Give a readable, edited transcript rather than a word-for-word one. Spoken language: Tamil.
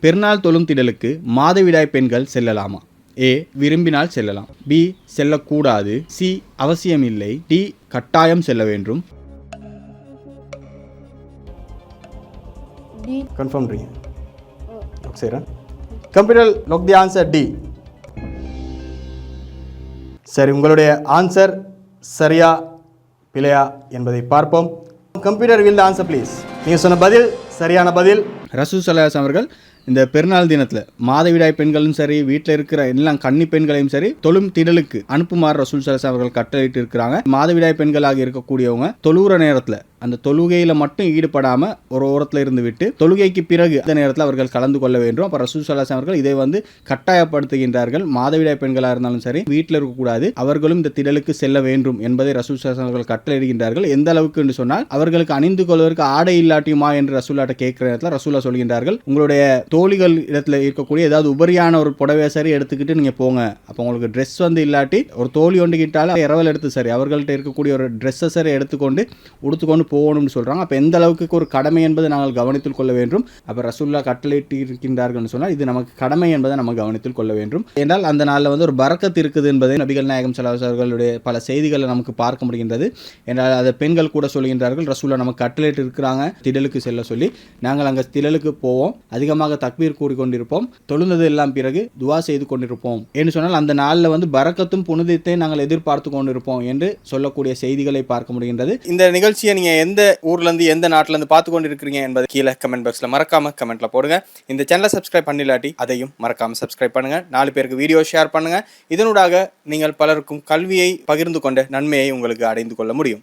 பெருநாள் தொழும் திடலுக்கு மாதவிடாய் பெண்கள் செல்லலாமா? ஏ, விரும்பினால் செல்லலாம். பி, செல்லக்கூடாது. சி, அவசியமில்லை. டி, கட்டாயம் செல்ல வேண்டும். கன்ஃபார்ம் பண்ணுறீங்க? சரி, computer lock the answer D. சரி, உங்களுடைய ஆன்சர் சரியா பிழையா என்பதை பார்ப்போம். Computer will the answer please. நீங்கள் சொன்ன பதில் சரியான பதில். ரசூல் ஸல்லல்லாஹு அலைஹி அவர்கள் இந்த பெருநாள் தினத்தில் மாதவிடாய் பெண்களும் சரி, வீட்டில் இருக்கிற எல்லாம் கன்னி பெண்களையும் சரி தொழும் திடலுக்கு அனுப்புமாறு ரசூல் ஸல்லல்லாஹு அலைஹி அவர்கள் கட்டளையிட்டு இருக்கிறாங்க. மாதவிடாய் பெண்களாக இருக்கக்கூடியவங்க தொழுகிற நேரத்தில் அந்த தொழுகையில் மட்டும் ஈடுபடாமல் ஒரு ஓரத்தில் இருந்து விட்டு தொழுகைக்கு பிறகு அந்த நேரத்தில் அவர்கள் கலந்து கொள்ள வேண்டும். அப்போ ரசூல் ஸல்லல்லாஹு அலைஹி அவர்கள் இதை கட்டாயப்படுத்துகின்றார்கள். மாதவிடாய் பெண்களாக இருந்தாலும் சரி, வீட்டில் இருக்கக்கூடாது, அவர்களும் இந்த திடலுக்கு செல்ல வேண்டும் என்பதை ரசூல் ஸல்லல்லாஹு அலைஹி அவர்கள் கட்டளையிடுகின்றார்கள். எந்த அளவுக்கு என்று சொன்னால், அவர்களுக்கு அணிந்து கொள்வதற்கு ஆடை இல்லாட்டியுமா என்று ரசூலாட்ட கேட்கிற நேரத்தில் ரசூலா சொல்கின்றார்கள், உங்களுடைய தோழிகள் இடத்துல இருக்கக்கூடிய ஏதாவது உபரியான ஒரு புடவை சரி எடுத்துக்கிட்டு நீங்கள் போங்க. அப்போ உங்களுக்கு ட்ரெஸ் இல்லாட்டி ஒரு தோழி ஒன்று கிட்டாலும் இரவல் எடுத்து சரி அவர்கள்ட்ட இருக்கக்கூடிய ஒரு ட்ரெஸ்ஸை சரி எடுத்துக்கொண்டு உடுத்துக்கொண்டு போகணும்னு சொல்கிறாங்க. அப்போ எந்த அளவுக்கு ஒரு கடமை என்பதை நாங்கள் கவனித்துக் கொள்ள வேண்டும். அப்போ ரசூல்லா கட்டளையிட்டு இருக்கின்றார்கள் சொன்னால் இது நமக்கு கடமை என்பதை நம்ம கவனித்துக் கொள்ள வேண்டும். என்றால் அந்த நாளில் ஒரு பரக்கத்து இருக்குது என்பதை நபிகள் நாயகம் ஸல்லல்லாஹு அலைஹி அவர்களுடைய பல செய்திகளை நமக்கு பார்க்க முடிகின்றது. என்றால் அதை பெண்கள் கூட சொல்கின்றார்கள், ரசூல்லா நமக்கு கட்டளையிட்டு இருக்கிறாங்க திடலுக்கு செல்ல சொல்லி. நாங்கள் அங்கே திடலுக்கு போவோம், அதிகமாக தக்பீர் கூறிக்கொண்டிருப்போம், தொழுந்தது எல்லாம் பிறகு துவா செய்து கொண்டிருப்போம் என்று சொன்னால் அந்த நாளில் பரக்கத்தும் புனிதத்தை நாங்கள் எதிர்பார்த்து கொண்டிருப்போம் என்று சொல்லக்கூடிய செய்திகளை பார்க்க முடிகின்றது. இந்த நிகழ்ச்சியை நீங்கள் எந்த ஊர்லேருந்து எந்த நாட்டிலேருந்து பார்த்து கொண்டு இருக்கிறீங்க என்பதை கீழே கமெண்ட் பாக்ஸில் மறக்காம கமெண்ட்ல போடுங்க. இந்த சேனலை சப்ஸ்கிரைப் பண்ணிலாட்டி அதையும் மறக்காம சப்ஸ்கிரைப் பண்ணுங்க. 4 பேருக்கு வீடியோ ஷேர் பண்ணுங்க. இதனூடாக நீங்கள் பலருக்கும் கல்வியை பகிர்ந்து கொண்ட நன்மையை உங்களுக்கு அடைந்து கொள்ள முடியும்.